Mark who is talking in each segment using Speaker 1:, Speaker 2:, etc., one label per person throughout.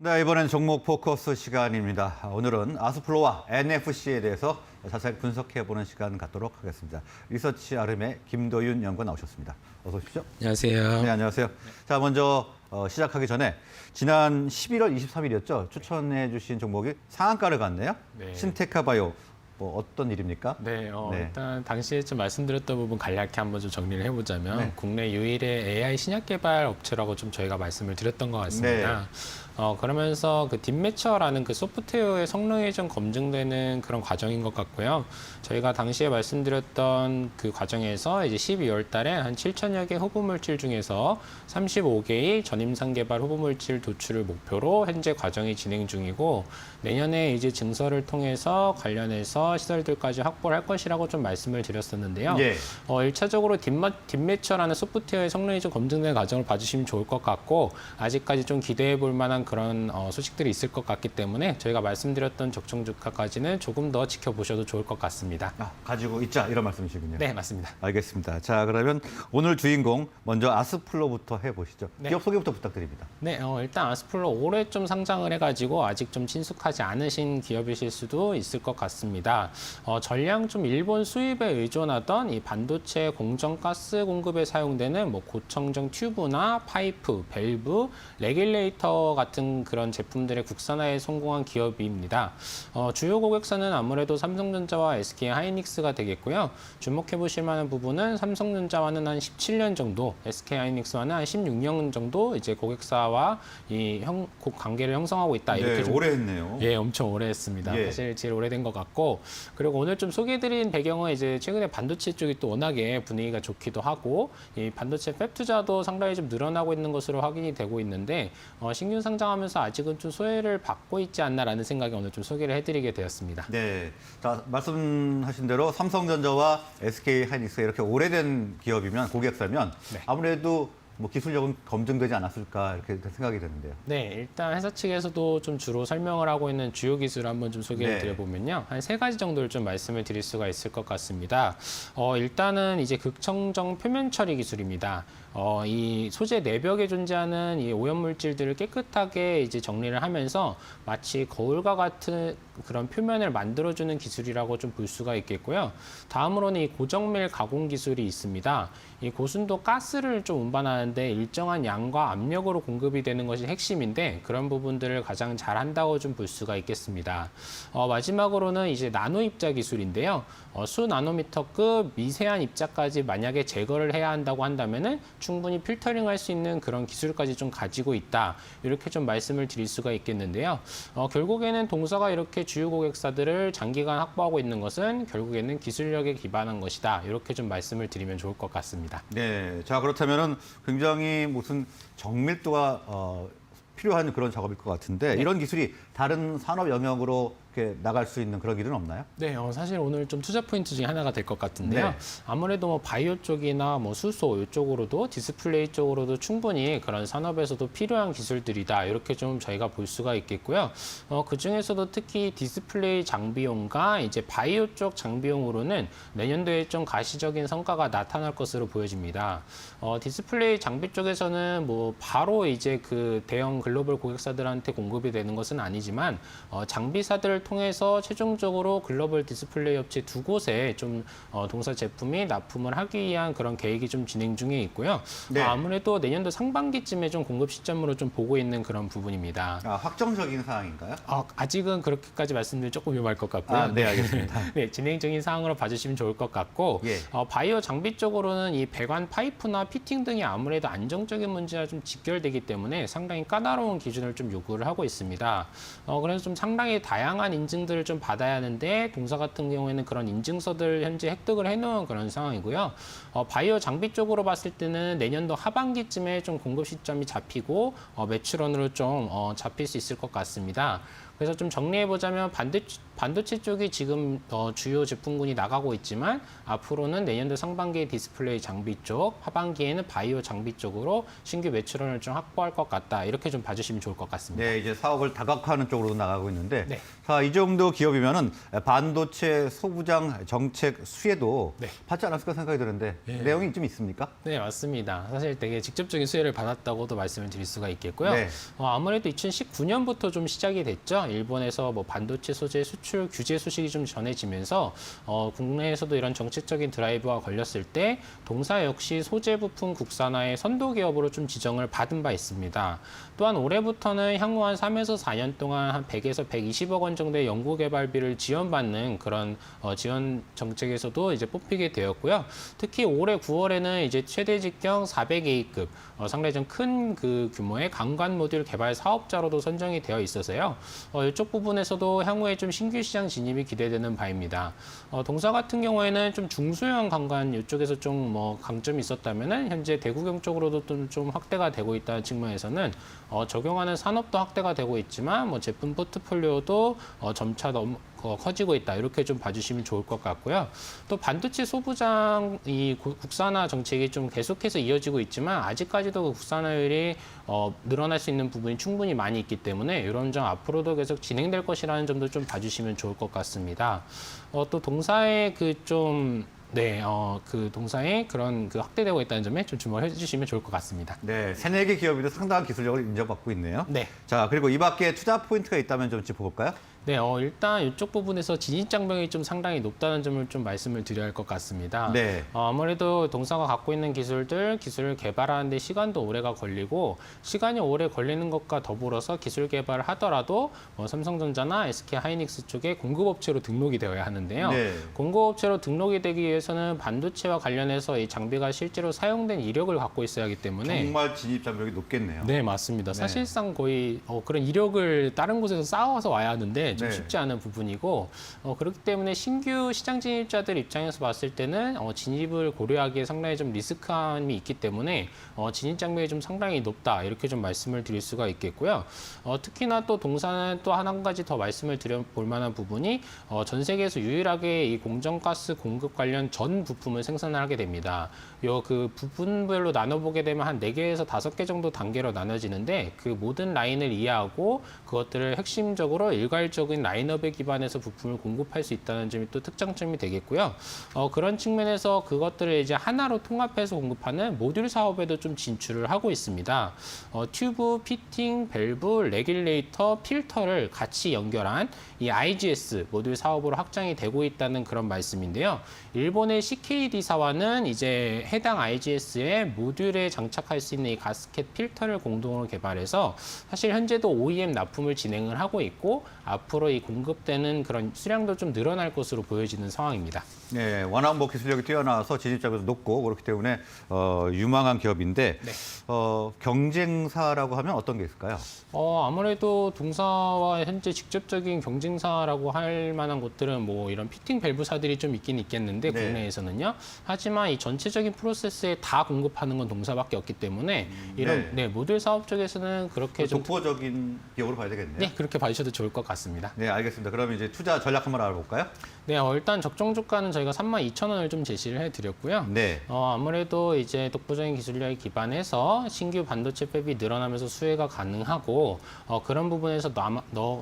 Speaker 1: 네, 이번엔 종목 포커스 시간입니다. 오늘은 아스플로와 NFC에 대해서 자세히 분석해보는 시간 갖도록 하겠습니다. 리서치 아름의 김도윤 연구원 나오셨습니다. 어서 오십시오.
Speaker 2: 안녕하세요.
Speaker 1: 네, 안녕하세요. 자, 먼저 시작하기 전에 지난 11월 23일이었죠. 추천해 주신 종목이 상한가를 갔네요.
Speaker 2: 네.
Speaker 1: 신테카바이오. 뭐 어떤 일입니까?
Speaker 2: 네,
Speaker 1: 네.
Speaker 2: 일단 당시에 좀 말씀드렸던 부분 간략히 한번 좀 정리를 해보자면
Speaker 1: 네.
Speaker 2: 국내 유일의 AI 신약 개발 업체라고 좀 저희가 말씀을 드렸던 것 같습니다. 그러면서 그 딥매처라는 그 소프트웨어의 성능이 좀 검증되는 그런 과정인 것 같고요. 저희가 당시에 말씀드렸던 그 과정에서 이제 12월 달에 한 7천여 개 후보 물질 중에서 35개의 전임상 개발 후보 물질 도출을 목표로 현재 과정이 진행 중이고 내년에 이제 증설을 통해서 관련해서 시설들까지 확보를 할 것이라고 좀 말씀을 드렸었는데요.
Speaker 1: 예.
Speaker 2: 1차적으로 딥매처라는 소프트웨어의 성능이 좀 검증된 과정을 봐주시면 좋을 것 같고 아직까지 좀 기대해 볼 만한 그런 소식들이 있을 것 같기 때문에 저희가 말씀드렸던 적정 주가까지는 조금 더 지켜보셔도 좋을 것 같습니다.
Speaker 1: 가지고 있자 이런 말씀이시군요.
Speaker 2: 네, 맞습니다.
Speaker 1: 알겠습니다. 자, 그러면 오늘 주인공 먼저 아스플로부터 해보시죠.
Speaker 2: 네.
Speaker 1: 기업 소개부터 부탁드립니다.
Speaker 2: 네, 일단 아스플로 올해 좀 상장을 해가지고 아직 좀 친숙하지 않으신 기업이실 수도 있을 것 같습니다. 전량 좀 일본 수입에 의존하던 이 반도체 공정 가스 공급에 사용되는 뭐 고청정 튜브나 파이프, 밸브, 레귤레이터 같은 그런 제품들의 국산화에 성공한 기업입니다. 주요 고객사는 아무래도 삼성전자와 SK 하이닉스가 되겠고요. 주목해 보실 만한 부분은 삼성전자와는 한 17년 정도, SK 하이닉스와는 한 16년 정도 이제 고객사와 이 관계를 형성하고 있다. 이렇게
Speaker 1: 네,
Speaker 2: 좀
Speaker 1: 오래 했네요.
Speaker 2: 예, 엄청 오래 했습니다.
Speaker 1: 예.
Speaker 2: 사실 제일 오래된 것 같고 그리고 오늘 좀 소개해드린 배경은 이제 최근에 반도체 쪽이 또 워낙에 분위기가 좋기도 하고 이 반도체 팹 투자도 상당히 좀 늘어나고 있는 것으로 확인이 되고 있는데 신규 상장하면서 아직은 좀 소외를 받고 있지 않나라는 생각에 오늘 좀 소개를 해드리게 되었습니다.
Speaker 1: 네. 자, 말씀하신 대로 삼성전자와 SK 하이닉스 이렇게 오래된 기업이면 고객사면
Speaker 2: 네.
Speaker 1: 아무래도 뭐 기술력은 검증되지 않았을까 이렇게 생각이 되는데요.
Speaker 2: 네, 일단 회사 측에서도 좀 주로 설명을 하고 있는 주요 기술을 한번 좀 소개를
Speaker 1: 네.
Speaker 2: 드려보면요. 한 3가지 정도를 좀 말씀을 드릴 수가 있을 것 같습니다. 일단은 이제 극청정 표면 처리 기술입니다. 이 소재 내벽에 존재하는 이 오염물질들을 깨끗하게 이제 정리를 하면서 마치 거울과 같은 그런 표면을 만들어주는 기술이라고 좀 볼 수가 있겠고요. 다음으로는 이 고정밀 가공 기술이 있습니다. 이 고순도 가스를 좀 운반하는데 일정한 양과 압력으로 공급이 되는 것이 핵심인데 그런 부분들을 가장 잘 한다고 좀 볼 수가 있겠습니다. 마지막으로는 이제 나노 입자 기술인데요. 수 나노미터급 미세한 입자까지 만약에 제거를 해야 한다고 한다면은 충분히 필터링 할 수 있는 그런 기술까지 좀 가지고 있다. 이렇게 좀 말씀을 드릴 수가 있겠는데요. 결국에는 동사가 이렇게 주요 고객사들을 장기간 확보하고 있는 것은 결국에는 기술력에 기반한 것이다. 이렇게 좀 말씀을 드리면 좋을 것 같습니다.
Speaker 1: 네. 자, 그렇다면은 굉장히 무슨 정밀도가 필요한 그런 작업일 것 같은데
Speaker 2: 네.
Speaker 1: 이런 기술이 다른 산업 영역으로 이렇게 나갈 수 있는 그런 길은 없나요?
Speaker 2: 네, 사실 오늘 좀 투자 포인트 중에 하나가 될 것 같은데요.
Speaker 1: 네.
Speaker 2: 아무래도 뭐 바이오 쪽이나 뭐 수소 이쪽으로도 디스플레이 쪽으로도 충분히 그런 산업에서도 필요한 기술들이다. 이렇게 좀 저희가 볼 수가 있겠고요. 그 중에서도 특히 디스플레이 장비용과 이제 바이오 쪽 장비용으로는 내년도에 좀 가시적인 성과가 나타날 것으로 보여집니다. 디스플레이 장비 쪽에서는 뭐 바로 이제 그 대형 글로벌 고객사들한테 공급이 되는 것은 아니지만 장비사들을 통해서 최종적으로 글로벌 디스플레이 업체 2곳에 좀 동사 제품이 납품을 하기 위한 그런 계획이 좀 진행 중에 있고요.
Speaker 1: 네.
Speaker 2: 아무래도 내년도 상반기쯤에 좀 공급 시점으로 좀 보고 있는 그런 부분입니다.
Speaker 1: 확정적인 사항인가요?
Speaker 2: 아직은 그렇게까지 말씀드리면 조금 위험할 것 같고요.
Speaker 1: 네, 알겠습니다.
Speaker 2: 네, 진행 중인 사항으로 봐주시면 좋을 것 같고
Speaker 1: 예.
Speaker 2: 바이오 장비 쪽으로는 이 배관 파이프나 피팅 등이 아무래도 안정적인 문제와 좀 직결되기 때문에 상당히 까다로운 기준을 좀 요구를 하고 있습니다. 그래서 좀 상당히 다양한 인증들을 좀 받아야 하는데 동사 같은 경우에는 그런 인증서들 현재 획득을 해놓은 그런 상황이고요. 바이오 장비 쪽으로 봤을 때는 내년도 하반기쯤에 좀 공급 시점이 잡히고 매출원으로 좀 잡힐 수 있을 것 같습니다. 그래서 좀 정리해보자면 반도체 쪽이 지금 주요 제품군이 나가고 있지만 앞으로는 내년도 상반기에 디스플레이 장비 쪽, 하반기에는 바이오 장비 쪽으로 신규 매출원을 좀 확보할 것 같다. 이렇게 좀 봐주시면 좋을 것 같습니다.
Speaker 1: 네, 이제 사업을 다각화하는 쪽으로 나가고 있는데,
Speaker 2: 네.
Speaker 1: 자, 이 정도 기업이면은 반도체 소부장 정책 수혜도
Speaker 2: 네.
Speaker 1: 받지 않았을까 생각이 드는데 내용이 좀 있습니까?
Speaker 2: 네, 맞습니다. 사실 되게 직접적인 수혜를 받았다고도 말씀을 드릴 수가 있겠고요.
Speaker 1: 네.
Speaker 2: 아무래도 2019년부터 좀 시작이 됐죠. 일본에서 뭐 반도체 소재 수출 규제 소식이 좀 전해지면서 국내에서도 이런 정책적인 드라이브가 걸렸을 때 동사 역시 소재 부품 국산화의 선도 기업으로 좀 지정을 받은 바 있습니다. 또한 올해부터는 향후 한 3에서 4년 동안 한 100에서 120억 원 정도의 연구개발비를 지원받는 그런 지원 정책에서도 이제 뽑히게 되었고요. 특히 올해 9월에는 이제 최대 직경 400A급 상당히 좀 큰 그 규모의 강관 모듈 개발 사업자로도 선정이 되어 있어서요. 이쪽 부분에서도 향후에 좀 신규 시장 진입이 기대되는 바입니다. 동사 같은 경우에는 좀 중소형 강관 이쪽에서 좀 뭐 강점이 있었다면은 현재 대구경 쪽으로도 좀 확대가 되고 있다는 측면에서는 적용하는 산업도 확대가 되고 있지만 뭐 제품 포트폴리오도 점차 커지고 있다. 이렇게 좀 봐주시면 좋을 것 같고요. 또 반도체 소부장 이 국산화 정책이 좀 계속해서 이어지고 있지만 아직까지도 그 국산화율이 늘어날 수 있는 부분이 충분히 많이 있기 때문에 이런 점 앞으로도 계속 진행될 것이라는 점도 좀 봐주시면 좋을 것 같습니다. 또 동사의 그 동사의 그런 그 확대되고 있다는 점에 좀 주목을 해주시면 좋을 것 같습니다.
Speaker 1: 네, 세네 개 기업이 상당한 기술력을 인정받고 있네요.
Speaker 2: 네.
Speaker 1: 자, 그리고 이 밖에 투자 포인트가 있다면 좀 짚어볼까요?
Speaker 2: 네, 일단 이쪽 부분에서 진입장벽이 좀 상당히 높다는 점을 좀 말씀을 드려야 할 것 같습니다.
Speaker 1: 네.
Speaker 2: 아무래도 동사가 갖고 있는 기술을 개발하는데 시간도 오래가 걸리고 시간이 오래 걸리는 것과 더불어서 기술 개발을 하더라도 삼성전자나 SK하이닉스 쪽에 공급업체로 등록이 되어야 하는데요.
Speaker 1: 네.
Speaker 2: 공급업체로 등록이 되기 위해서는 반도체와 관련해서 이 장비가 실제로 사용된 이력을 갖고 있어야 하기 때문에
Speaker 1: 정말 진입 장벽이 높겠네요.
Speaker 2: 네, 맞습니다.
Speaker 1: 네.
Speaker 2: 사실상 거의 그런 이력을 다른 곳에서 쌓아서 와야 하는데 좀
Speaker 1: 네.
Speaker 2: 쉽지 않은 부분이고 그렇기 때문에 신규 시장 진입자들 입장에서 봤을 때는 진입을 고려하기에 상당히 좀 리스크함이 있기 때문에 진입 장벽이 좀 상당히 높다 이렇게 좀 말씀을 드릴 수가 있겠고요. 특히나 또 동사는 또 한 가지 더 말씀을 드려볼 만한 부분이 전 세계에서 유일하게 이 공정가스 공급 관련 전 부품을 생산하게 됩니다. 그 부분별로 나눠보게 되면 한 4개에서 5개 정도 단계로 나눠지는데 그 모든 라인을 이해하고 그것들을 핵심적으로 일괄적인 라인업에 기반해서 부품을 공급할 수 있다는 점이 또 특장점이 되겠고요. 그런 측면에서 그것들을 이제 하나로 통합해서 공급하는 모듈 사업에도 좀 진출을 하고 있습니다. 튜브, 피팅, 밸브, 레귤레이터, 필터를 같이 연결한 이 IGS 모듈 사업으로 확장이 되고 있다는 그런 말씀인데요. 일본의 CKD사와는 이제 해당 IGS의 모듈에 장착할 수 있는 이 가스켓 필터를 공동으로 개발해서 사실 현재도 OEM 납품을 진행을 하고 있고 앞으로 이 공급되는 그런 수량도 좀 늘어날 것으로 보여지는 상황입니다.
Speaker 1: 네, 워낙 뭐 기술력이 뛰어나서 진입장벽도 높고 그렇기 때문에 유망한 기업인데
Speaker 2: 네.
Speaker 1: 경쟁사라고 하면 어떤 게 있을까요?
Speaker 2: 아무래도 동사와 현재 직접적인 경쟁사라고 할 만한 곳들은 뭐 이런 피팅 밸브사들이 좀 있긴 있겠는데
Speaker 1: 네.
Speaker 2: 국내에서는요. 하지만 이 전체적인 프로세스에 다 공급하는 건 동사밖에 없기 때문에 이런 모듈 사업 쪽에서는 그렇게 좀
Speaker 1: 독보적인 기업으로 봐야 되겠네요.
Speaker 2: 네, 그렇게 봐주셔도 좋을 것 같습니다.
Speaker 1: 네, 알겠습니다. 그러면 이제 투자 전략 한번 알아볼까요?
Speaker 2: 네, 일단 적정 주가는 저희가 32,000원을 좀 제시를 해드렸고요.
Speaker 1: 네.
Speaker 2: 아무래도 이제 독보적인 기술력에 기반해서 신규 반도체 팹이 늘어나면서 수혜가 가능하고 그런 부분에서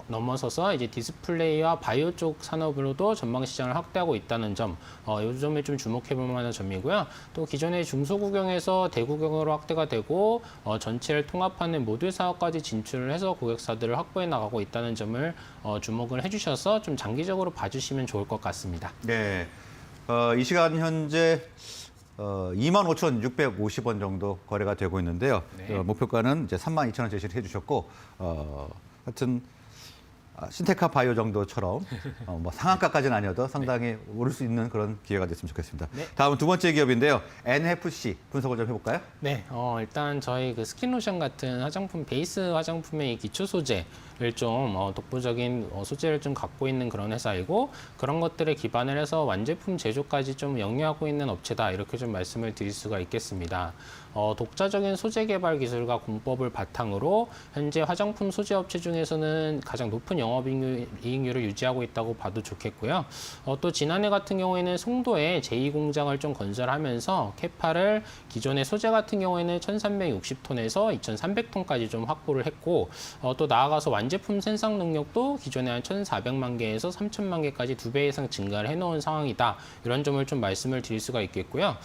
Speaker 2: 넘어서서 이제 디스플레이와 바이오 쪽 산업으로도 전망 시장을 확대하고 있다는 점, 이 점에 좀 주목해 볼 만한 점이고요. 또 기존의 중소구경에서 대구경으로 확대가 되고 전체를 통합하는 모듈 사업까지 진출을 해서 고객사들을 확보해 나가고 있다는 점을 주목을 해주셔서 좀 장기적으로 봐주시면 좋을 것 같습니다.
Speaker 1: 네. 이 시간 현재 25,650원 정도 거래가 되고 있는데요.
Speaker 2: 네.
Speaker 1: 목표가는 이제 32,000원 제시를 해주셨고, 하여튼 신테카 바이오 정도처럼 뭐 상한가까지는 아니어도 상당히 오를 수 있는 그런 기회가 됐으면 좋겠습니다.
Speaker 2: 네.
Speaker 1: 다음은 두 번째 기업인데요. NFC 분석을 좀 해볼까요?
Speaker 2: 네, 일단 저희 그 스킨로션 같은 화장품 베이스 화장품의 이 기초 소재 좀 독보적인 소재를 좀 갖고 있는 그런 회사이고 그런 것들에 기반을 해서 완제품 제조까지 좀 영위하고 있는 업체다 이렇게 좀 말씀을 드릴 수가 있겠습니다. 독자적인 소재 개발 기술과 공법을 바탕으로 현재 화장품 소재 업체 중에서는 가장 높은 영업이익률을 유지하고 있다고 봐도 좋겠고요. 또 지난해 같은 경우에는 송도에 제2공장을 좀 건설하면서 캐파를 기존의 소재 같은 경우에는 1,360톤에서 2,300톤까지 좀 확보를 했고 또 나아가서 완제품 생산 능력도 기존에 한 1,400만 개에서 3,000만 개까지 2배 이상 증가를 해놓은 상황이다. 이런 점을 좀 말씀을 드릴 수가 있겠고요.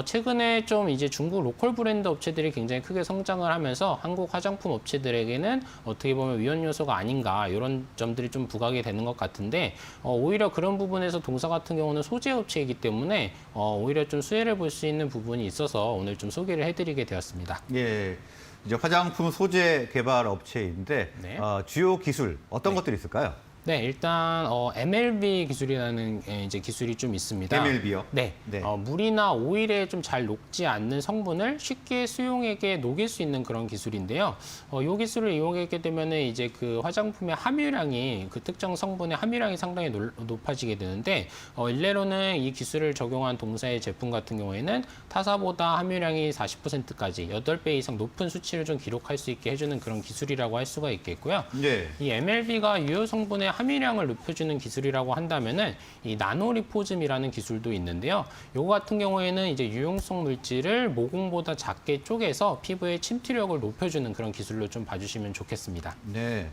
Speaker 2: 최근에 좀 이제 중국 로컬 브랜드 업체들이 굉장히 크게 성장을 하면서 한국 화장품 업체들에게는 어떻게 보면 위험 요소가 아닌가 이런 점들이 좀 부각이 되는 것 같은데 오히려 그런 부분에서 동사 같은 경우는 소재 업체이기 때문에 오히려 좀 수혜를 볼 수 있는 부분이 있어서 오늘 좀 소개를 해드리게 되었습니다.
Speaker 1: 예, 이제 화장품 소재 개발 업체인데
Speaker 2: 네.
Speaker 1: 주요 기술 어떤 것들이 있을까요?
Speaker 2: 네, 일단 MLB 기술이라는 이제 기술이 좀 있습니다.
Speaker 1: MLB요?
Speaker 2: 네,
Speaker 1: 네.
Speaker 2: 물이나 오일에 좀 잘 녹지 않는 성분을 쉽게 수용액에 녹일 수 있는 그런 기술인데요. 이 기술을 이용하게 되면 이제 그 화장품의 함유량이 그 특정 성분의 함유량이 상당히 높아지게 되는데 일례로는 이 기술을 적용한 동사의 제품 같은 경우에는 타사보다 함유량이 40%까지 8배 이상 높은 수치를 좀 기록할 수 있게 해주는 그런 기술이라고 할 수가 있겠고요.
Speaker 1: 네.
Speaker 2: 이 MLB가 유효 성분의 함유량을 높여주는 기술이라고 한다면은 이 나노리포즘이라는 기술도 있는데요. 요거 같은 경우에는 이제 유용성 물질을 모공보다 작게 쪼개서 피부의 침투력을 높여주는 그런 기술로 좀 봐주시면 좋겠습니다.
Speaker 1: 네,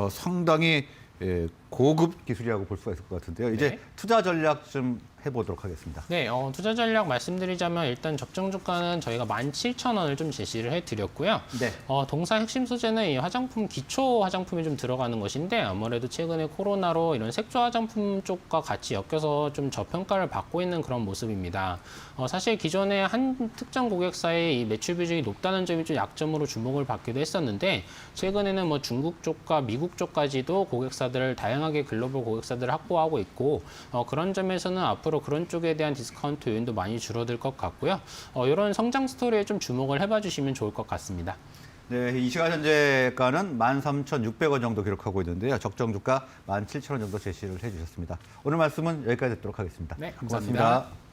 Speaker 1: 상당히 고급 기술이라고 볼 수가 있을 것 같은데요. 이제
Speaker 2: 네.
Speaker 1: 투자 전략 좀 해보도록 하겠습니다.
Speaker 2: 네, 투자 전략 말씀드리자면 일단 적정 주가는 저희가 17,000원을 좀 제시를 해드렸고요.
Speaker 1: 네.
Speaker 2: 동사 핵심 소재는 이 화장품, 기초 화장품이 좀 들어가는 것인데 아무래도 최근에 코로나로 이런 색조 화장품 쪽과 같이 엮여서 좀 저평가를 받고 있는 그런 모습입니다. 사실 기존에 한 특정 고객사의 이 매출 비중이 높다는 점이 좀 약점으로 주목을 받기도 했었는데 최근에는 뭐 중국 쪽과 미국 쪽까지도 고객사들을 다양하게 글로벌 고객사들을 확보하고 있고 그런 점에서는 앞으로 그런 쪽에 대한 디스카운트 요인도 많이 줄어들 것 같고요. 이런 성장 스토리에 좀 주목을 해봐 주시면 좋을 것 같습니다.
Speaker 1: 네, 이 시간 현재가는 13,600원 정도 기록하고 있는데요. 적정 주가 17,000원 정도 제시를 해주셨습니다. 오늘 말씀은 여기까지 듣도록 하겠습니다.
Speaker 2: 네, 감사합니다.
Speaker 1: 고맙습니다.